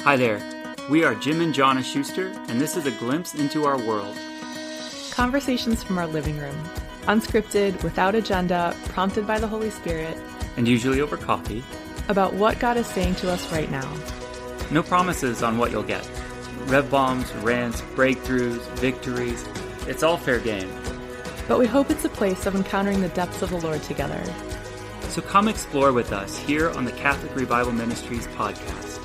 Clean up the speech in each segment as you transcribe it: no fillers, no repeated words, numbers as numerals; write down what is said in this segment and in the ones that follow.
Hi there, we are Jim and Jonna Schuster, and this is a glimpse into our world. Conversations from our living room, unscripted, without agenda, prompted by the Holy Spirit, And usually over coffee. about what God is saying to us right now. No promises on what you'll get. Rev bombs, rants, breakthroughs, victories. It's all fair game. But we hope it's a place of encountering the depths of the Lord together. So come explore with us here on the Catholic Revival Ministries podcast.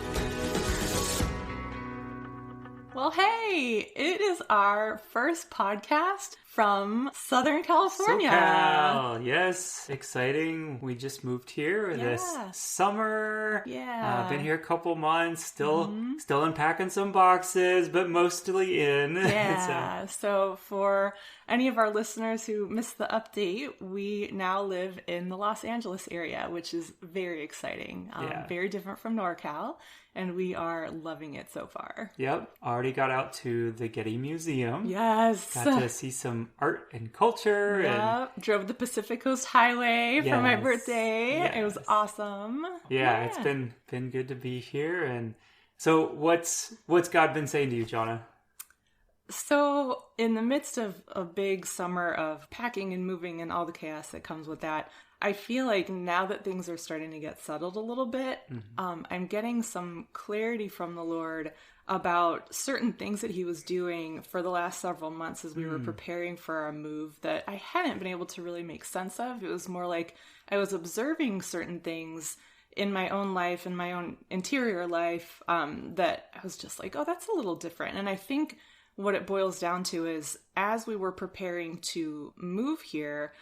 Well, hey, it is our first podcast from Southern California. SoCal, yes, exciting. We just moved here this summer. Yeah. Been here a couple months, still unpacking some boxes, but mostly in. Yeah. So for any of our listeners who missed the update, we now live in the Los Angeles area, which is very exciting. Very different from NorCal, and we are loving it so far. Yep. Already got out to the Getty Museum. Yes. Got to see some art and culture. Yep. Drove the Pacific Coast Highway for my birthday. Yes. It was awesome. Yeah, it's been good to be here. And so what's God been saying to you, Jonna? So in the midst of a big summer of packing and moving and all the chaos that comes with that, I feel like now that things are starting to get settled a little bit, I'm getting some clarity from the Lord about certain things that he was doing for the last several months as we were preparing for our move that I hadn't been able to really make sense of. It was more like I was observing certain things in my own life, in my own interior life, that I was just like, oh, that's a little different. And I think what it boils down to is as we were preparing to move here,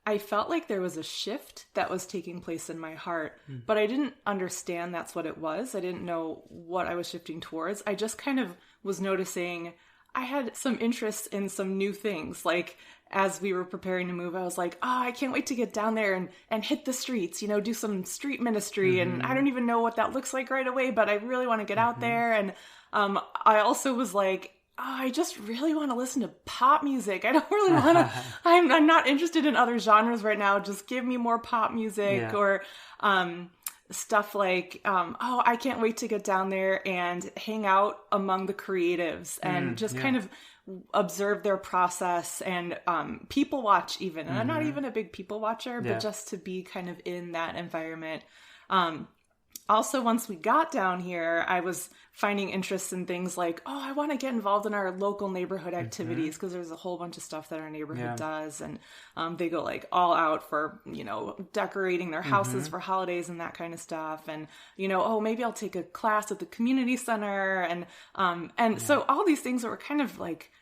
I felt like there was a shift that was taking place in my heart, but I didn't understand that's what it was. I didn't know what I was shifting towards. I just kind of was noticing I had some interest in some new things. Like as we were preparing to move, I was like, oh, I can't wait to get down there and hit the streets, do some street ministry. And I don't even know what that looks like right away, but I really want to get out there. And I also was like, oh, I just really want to listen to pop music. I don't really want to, I'm not interested in other genres right now. Just give me more pop music or stuff like, oh, I can't wait to get down there and hang out among the creatives and just kind of observe their process and people watch even. And I'm not even a big people watcher, but just to be kind of in that environment. Also, once we got down here, I was finding interest in things like, oh, I want to get involved in our local neighborhood activities because there's a whole bunch of stuff that our neighborhood does. And they go like all out for, decorating their houses for holidays and that kind of stuff. And, oh, maybe I'll take a class at the community center. And so all these things that were kind of like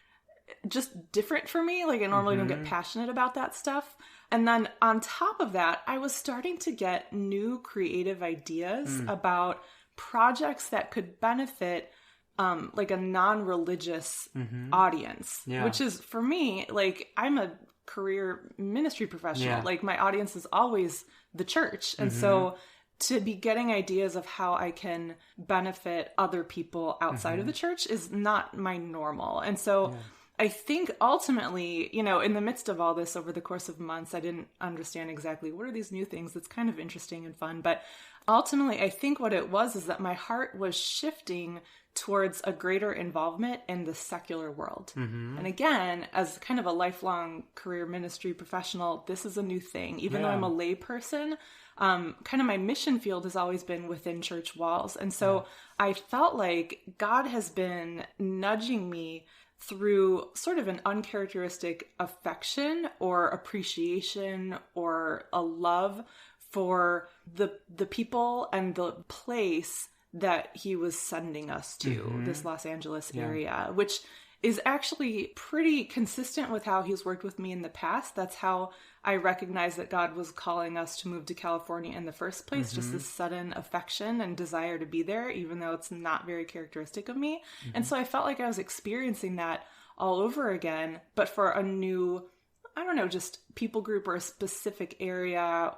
just different for me. Like I normally don't get passionate about that stuff. And then on top of that, I was starting to get new creative ideas about projects that could benefit like a non-religious audience, which is for me, like I'm a career ministry professional. Like my audience is always the church. And so to be getting ideas of how I can benefit other people outside of the church is not my normal. And so I think ultimately, in the midst of all this over the course of months, I didn't understand exactly what are these new things. That's kind of interesting and fun. But ultimately, I think what it was is that my heart was shifting towards a greater involvement in the secular world. And again, as kind of a lifelong career ministry professional, this is a new thing. Even though I'm a lay person, kind of my mission field has always been within church walls. And so I felt like God has been nudging me through sort of an uncharacteristic affection or appreciation or a love for the people and the place that he was sending us to, this Los Angeles area, which is actually pretty consistent with how he's worked with me in the past. That's how I recognized that God was calling us to move to California in the first place, just this sudden affection and desire to be there, even though it's not very characteristic of me. And so I felt like I was experiencing that all over again, but for a new, I don't know, just people group or a specific area,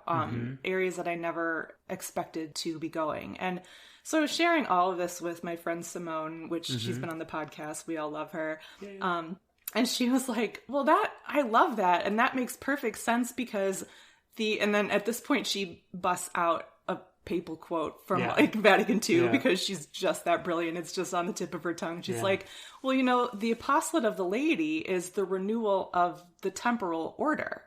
areas that I never expected to be going. And so sharing all of this with my friend Simone, which she's been on the podcast, we all love her. And she was like, well, I love that. And that makes perfect sense because and then at this point she busts out a papal quote from like Vatican II, Yeah. because she's just that brilliant. It's just on the tip of her tongue. She's like, well, the apostolate of the laity is the renewal of the temporal order.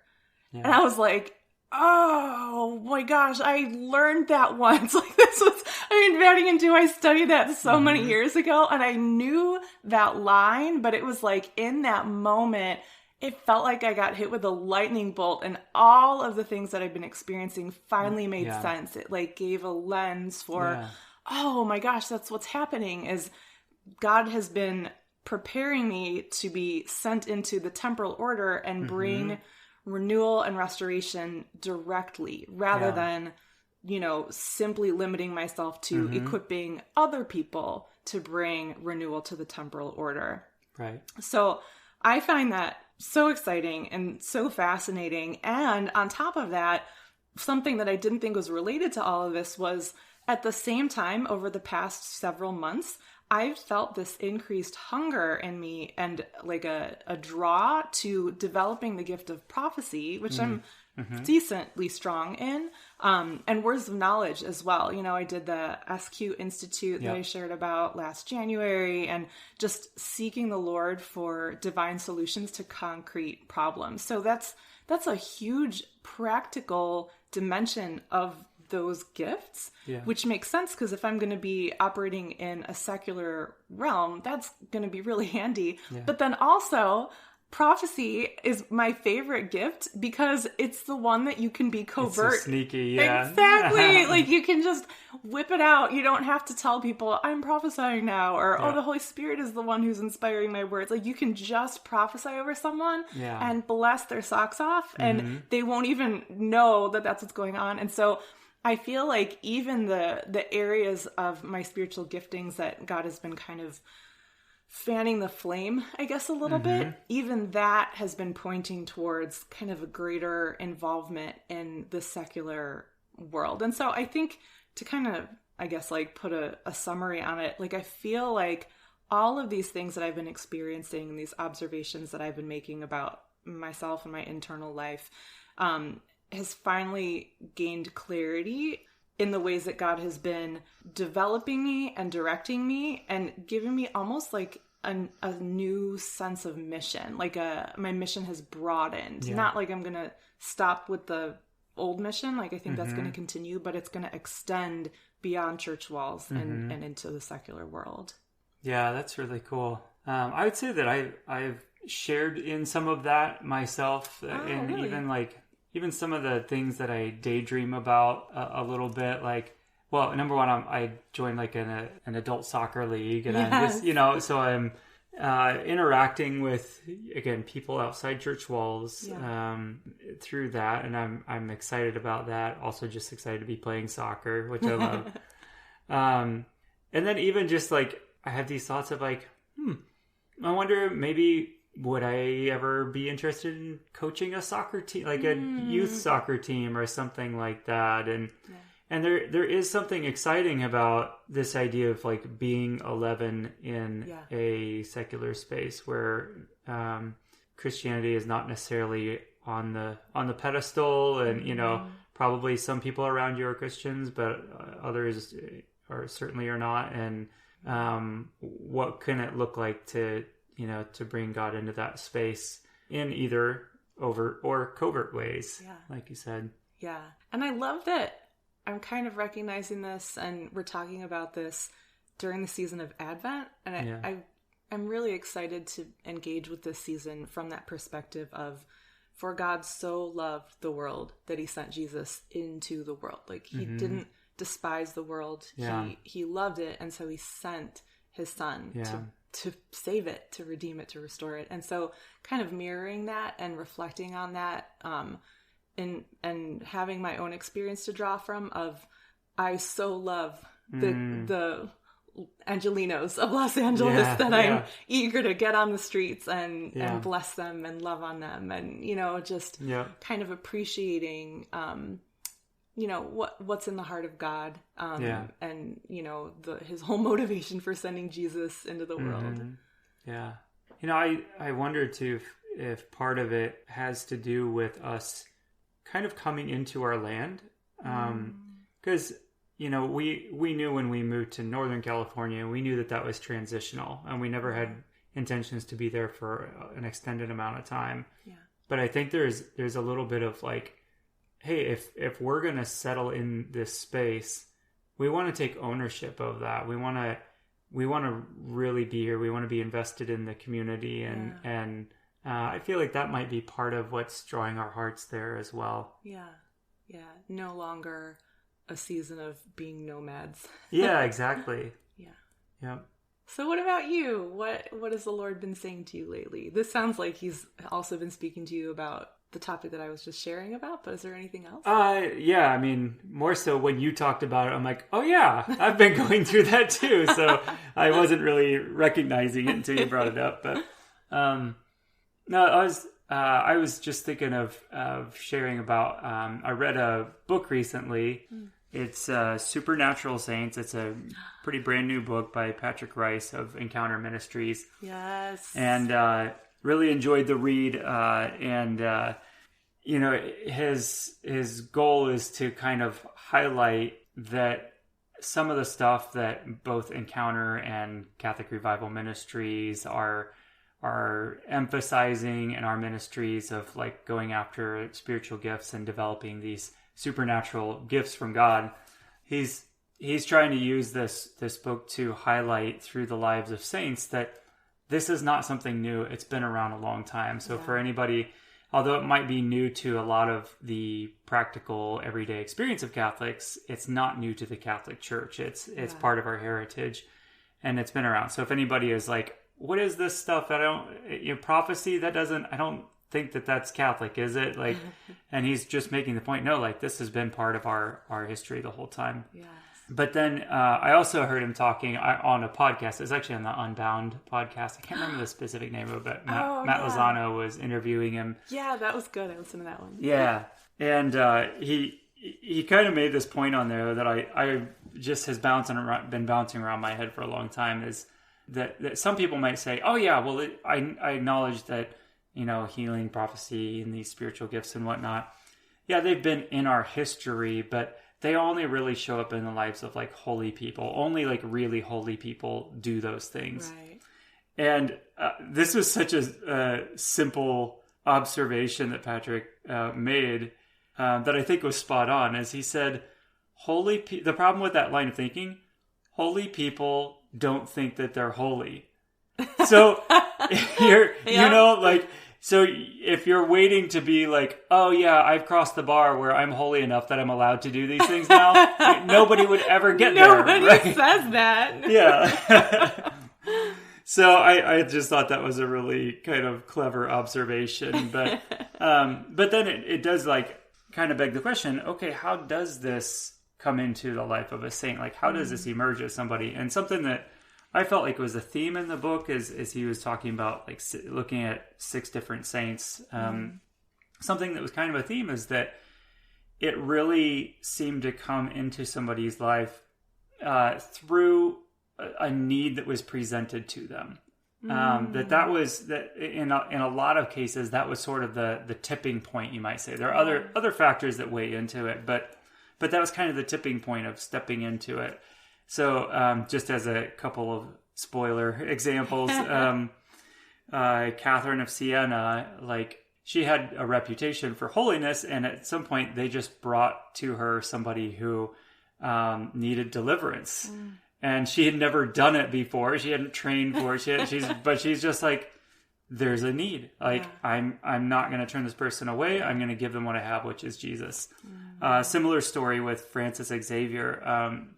Yeah. And I was like, oh my gosh, I learned that once. Like this was, Vatican II, I studied that so many years ago, and I knew that line, but it was like in that moment, it felt like I got hit with a lightning bolt, and all of the things that I've been experiencing finally made sense. It like gave a lens for, oh my gosh, that's what's happening, is God has been preparing me to be sent into the temporal order and bring renewal and restoration directly, rather than, simply limiting myself to equipping other people to bring renewal to the temporal order. Right. So I find that so exciting and so fascinating. And on top of that, something that I didn't think was related to all of this was, at the same time, over the past several months, I've felt this increased hunger in me and like a draw to developing the gift of prophecy, which I'm decently strong in, and words of knowledge as well. I did the SQ Institute that I shared about last January, and just seeking the Lord for divine solutions to concrete problems. So that's a huge practical dimension of those gifts, which makes sense, because if I'm going to be operating in a secular realm, that's going to be really handy. But then also, prophecy is my favorite gift because it's the one that you can be covert. It's so sneaky, yeah. Exactly. Like you can just whip it out. You don't have to tell people, I'm prophesying now, or, oh, the Holy Spirit is the one who's inspiring my words. Like you can just prophesy over someone and bless their socks off, and they won't even know that that's what's going on. And so I feel like even the areas of my spiritual giftings that God has been kind of fanning the flame, I guess, a little bit, even that has been pointing towards kind of a greater involvement in the secular world. And so I think, to kind of, I guess, like put a summary on it, like I feel like all of these things that I've been experiencing, these observations that I've been making about myself and my internal life, has finally gained clarity in the ways that God has been developing me and directing me and giving me almost like a new sense of mission. Like my mission has broadened. Not like I'm going to stop with the old mission. Like I think that's going to continue, but it's going to extend beyond church walls and into the secular world. Yeah, that's really cool. I would say that I've shared in some of that myself, and really? Even some of the things that I daydream about a little bit, like, well, number one, I joined like an adult soccer league, and I'm just, so I'm interacting with, again, people outside church walls through that, and I'm excited about that. Also, just excited to be playing soccer, which I love. And then even just like I have these thoughts of like, I wonder maybe, would I ever be interested in coaching a soccer team, like a youth soccer team or something like that? And there is something exciting about this idea of like being 11 in a secular space where Christianity is not necessarily on the pedestal, and probably some people around you are Christians, but others certainly are not. And what can it look like to bring God into that space in either overt or covert ways, like you said. Yeah. And I love that I'm kind of recognizing this, and we're talking about this during the season of Advent. And I'm really excited to engage with this season from that perspective of, for God so loved the world that he sent Jesus into the world. Like he didn't despise the world. He loved it. And so he sent his son to save it, to redeem it, to restore it. And so kind of mirroring that and reflecting on that, and having my own experience to draw from of, I so love the Angelinos of Los Angeles that I'm eager to get on the streets and bless them and love on them. And, just kind of appreciating, what's in the heart of God, and his whole motivation for sending Jesus into the world. Yeah, I wonder too if part of it has to do with us kind of coming into our land, because we knew when we moved to Northern California, we knew that was transitional, and we never had intentions to be there for an extended amount of time. Yeah. But I think there's a little bit of like, hey, if we're going to settle in this space, we want to take ownership of that. We want to really be here. We want to be invested in the community, and I feel like that might be part of what's drawing our hearts there as well. Yeah. Yeah. No longer a season of being nomads. Yeah, exactly. Yeah. Yep. So what about you? What has the Lord been saying to you lately? This sounds like he's also been speaking to you about the topic that I was just sharing about, but is there anything else? Yeah, I mean, more so when you talked about it, I'm like, oh yeah, I've been going through that too. So I wasn't really recognizing it until you brought it up. But no, I was just thinking of sharing about, I read a book recently. It's Supernatural Saints. It's a pretty brand new book by Patrick Rice of Encounter Ministries. Yes. And really enjoyed the read. And his goal is to kind of highlight that some of the stuff that both Encounter and Catholic Revival Ministries are emphasizing in our ministries of like going after spiritual gifts and developing these supernatural gifts from God. He's trying to use this book to highlight through the lives of saints that this is not something new. It's been around a long time. So for anybody, although it might be new to a lot of the practical everyday experience of Catholics, it's not new to the Catholic Church. It's part of our heritage, and it's been around. So if anybody is like, what is this stuff? Prophecy, I don't think that's Catholic, is it? Like, and he's just making the point, no, like this has been part of our history the whole time. Yes. But then I also heard him talking on a podcast. It's actually on the Unbound podcast. I can't remember the specific name of it. Matt Lozano was interviewing him. Yeah, that was good. I listened to that one. Yeah. And he kind of made this point on there that I just has been bouncing around my head for a long time, is that some people might say, oh yeah, well, I acknowledge that, healing, prophecy, and these spiritual gifts and whatnot, yeah, they've been in our history, but they only really show up in the lives of like holy people. Only like really holy people do those things. Right. And this was such a simple observation that Patrick made that I think was spot on, as he said, the problem with that line of thinking, holy people don't think that they're holy. So so if you're waiting to be like, oh yeah, I've crossed the bar where I'm holy enough that I'm allowed to do these things now, nobody would ever get there. Nobody says that. Yeah. So I just thought that was a really kind of clever observation. But then it does like kind of beg the question, okay, how does this come into the life of a saint? Like, how does this emerge as somebody? And something that I felt like was a theme in the book is he was talking about like looking at 6 different saints. Something that was kind of a theme is that it really seemed to come into somebody's life through a need that was presented to them. That was in a lot of cases, that was sort of the tipping point, you might say. There are other factors that weigh into it, but that was kind of the tipping point of stepping into it. So just as a couple of spoiler examples, Catherine of Siena, like she had a reputation for holiness, and at some point they just brought to her somebody who needed deliverance. And she had never done it before. She hadn't trained for it. But she's just like, there's a need. Like, I'm not going to turn this person away. I'm going to give them what I have, which is Jesus. Similar story with Francis Xavier.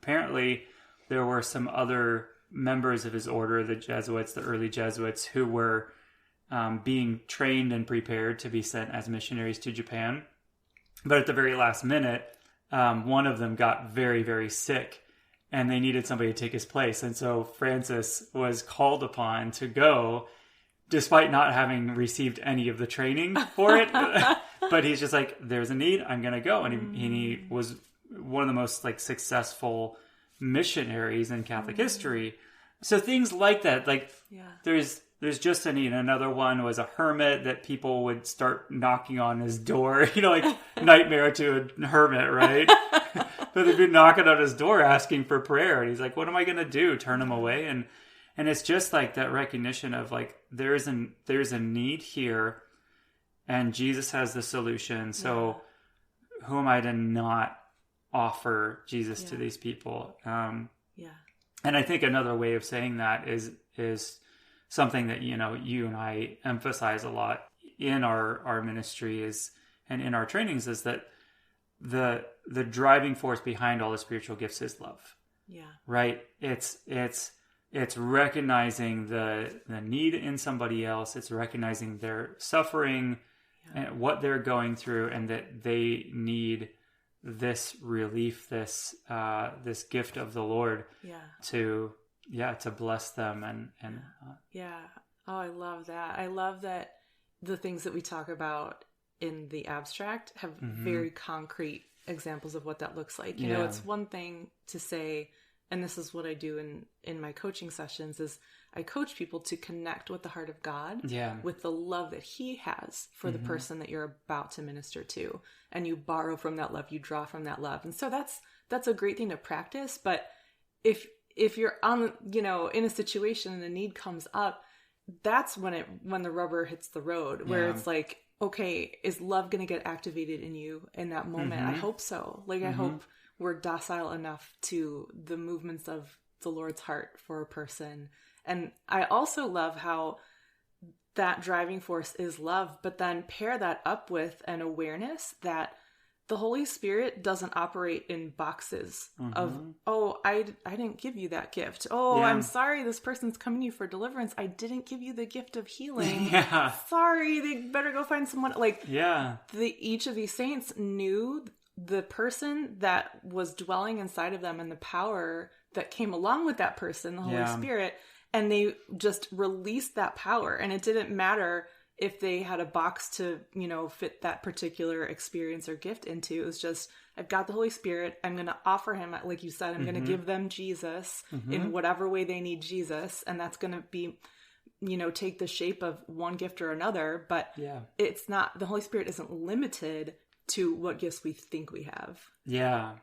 Apparently, there were some other members of his order, the Jesuits, the early Jesuits, who were being trained and prepared to be sent as missionaries to Japan. But at the very last minute, one of them got very, very sick, and they needed somebody to take his place. And so Francis was called upon to go, despite not having received any of the training for it. But he's just like, there's a need, I'm going to go. And he was one of the most like successful missionaries in Catholic history. So things like that, like there's just a need. Another one was a hermit that people would start knocking on his door, like nightmare to a hermit, right? But they've been knocking on his door asking for prayer. And he's like, what am I going to do? Turn him away? And it's just like that recognition of like, there's a need here and Jesus has the solution. So who am I to not offer Jesus to these people? And I think another way of saying that is something that, you know, you and I emphasize a lot in our ministry and in our trainings is that the driving force behind all the spiritual gifts is love. Yeah. Right? It's recognizing the need in somebody else. It's recognizing their suffering and what they're going through, and that they need this relief, this gift of the Lord to bless them and Oh, I love that. I love that the things that we talk about in the abstract have very concrete examples of what that looks like. You know, it's one thing to say, and this is what I do in my coaching sessions, is I coach people to connect with the heart of God, with the love that he has for the person that you're about to minister to. And you borrow from that love, you draw from that love. And so that's a great thing to practice. But if you're on, you know, in a situation and a need comes up, that's when the rubber hits the road, where it's like, okay, is love going to get activated in you in that moment? I hope so. Like, I hope we're docile enough to the movements of the Lord's heart for a person. And I also love how that driving force is love, but then pair that up with an awareness that the Holy Spirit doesn't operate in boxes of, oh, I didn't give you that gift. Oh, I'm sorry, this person's coming to you for deliverance. I didn't give you the gift of healing. Sorry, they better go find someone. Like, each of these saints knew the person that was dwelling inside of them and the power that came along with that person, the Holy Spirit, and they just released that power. And it didn't matter if they had a box to, you know, fit that particular experience or gift into. It was just, I've got the Holy Spirit. I'm going to offer him, like you said, I'm going to give them Jesus in whatever way they need Jesus. And that's going to be, you know, take the shape of one gift or another. But it's not, the Holy Spirit isn't limited to what gifts we think we have. Yeah.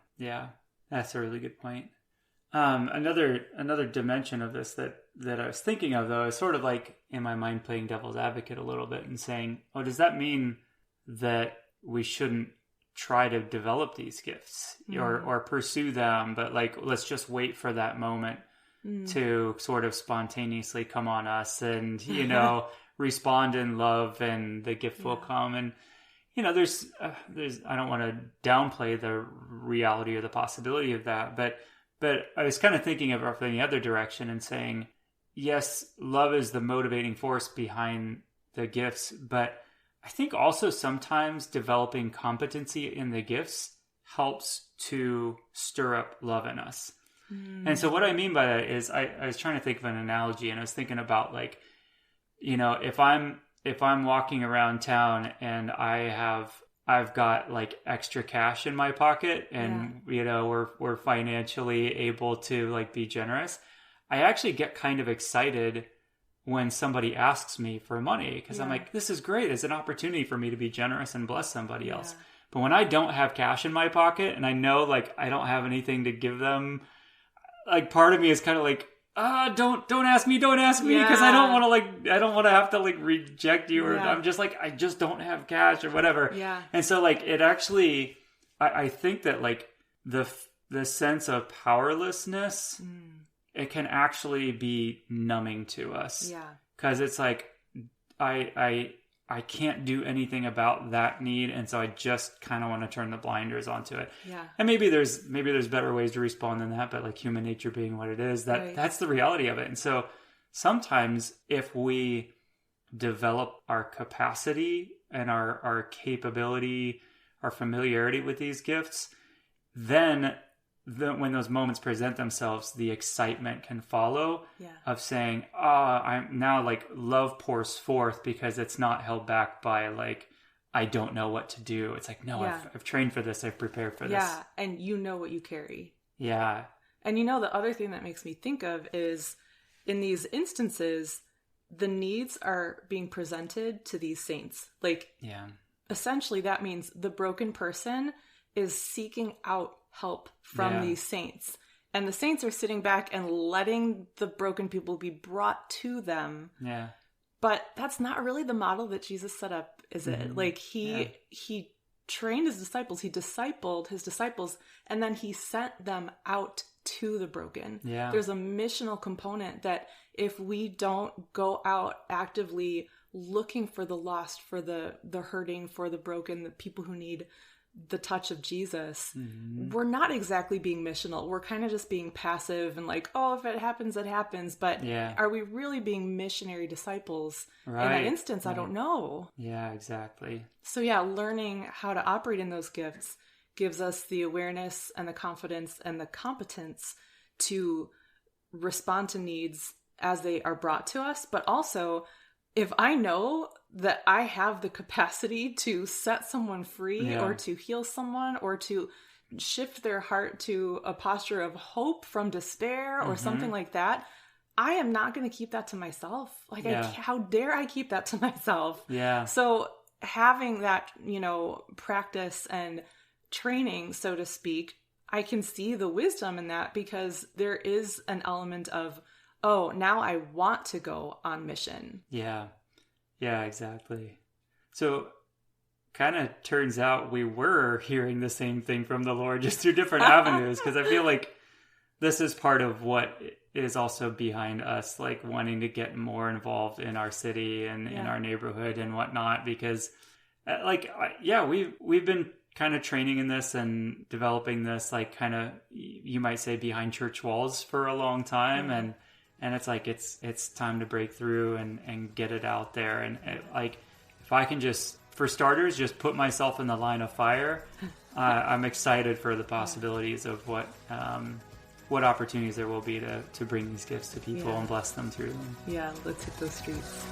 That's a really good point. Another dimension of this that I was thinking of, though, is sort of like in my mind playing devil's advocate a little bit and saying, oh, does that mean that we shouldn't try to develop these gifts or pursue them, but like, let's just wait for that moment to sort of spontaneously come on us and, you know, respond in love, and the gift will come. And, you know, there's I don't want to downplay the reality or the possibility of that, but I was kind of thinking of it from the other direction and saying, yes, love is the motivating force behind the gifts, but I think also sometimes developing competency in the gifts helps to stir up love in us. And so what I mean by that is I was trying to think of an analogy, and I was thinking about, like, you know, if I'm walking around town and I've got like extra cash in my pocket, and you know, we're financially able to like be generous, I actually get kind of excited when somebody asks me for money, because I'm like, this is great. It's an opportunity for me to be generous and bless somebody else. But when I don't have cash in my pocket and I know like I don't have anything to give them, like part of me is kind of like, don't ask me, because I don't want to have to like reject you, or I'm just like, I just don't have cash or whatever. And so like, it actually, I think that like the sense of powerlessness, it can actually be numbing to us. Because it's like, I can't do anything about that need, and so I just kind of want to turn the blinders onto it. And maybe there's better ways to respond than that, but like human nature being what it is, that's the reality of it. And so sometimes if we develop our capacity and our capability, our familiarity with these gifts, then when those moments present themselves, the excitement can follow of saying, I'm now like love pours forth because it's not held back by like, I don't know what to do. It's like, no, I've trained for this. I've prepared for this. Yeah. And you know what you carry. And you know, the other thing that makes me think of is in these instances, the needs are being presented to these saints. Like, essentially that means the broken person is seeking out help from these saints. And the saints are sitting back and letting the broken people be brought to them. Yeah. But that's not really the model that Jesus set up, is it? Like he trained his disciples, he discipled his disciples, and then he sent them out to the broken. Yeah. There's a missional component that if we don't go out actively looking for the lost, for the hurting, for the broken, the people who need the touch of Jesus, we're not exactly being missional. We're kind of just being passive and like, oh, if it happens, it happens. But are we really being missionary disciples? Right. In that instance, I don't know. Yeah, exactly. So learning how to operate in those gifts gives us the awareness and the confidence and the competence to respond to needs as they are brought to us. But also, if I know that I have the capacity to set someone free or to heal someone or to shift their heart to a posture of hope from despair or something like that, I am not going to keep that to myself. Like, how dare I keep that to myself? Yeah. So having that, practice and training, so to speak, I can see the wisdom in that, because there is an element of, oh, now I want to go on mission. Yeah. Yeah, exactly. So kind of turns out we were hearing the same thing from the Lord, just through different avenues. Because I feel like this is part of what is also behind us, like wanting to get more involved in our city and in our neighborhood and whatnot. Because we've been kind of training in this and developing this, like, kind of, you might say, behind church walls for a long time. And it's like, it's time to break through and get it out there. And if I can just, for starters, just put myself in the line of fire, I'm excited for the possibilities of what opportunities there will be to bring these gifts to people and bless them through them. Yeah, let's hit those streets.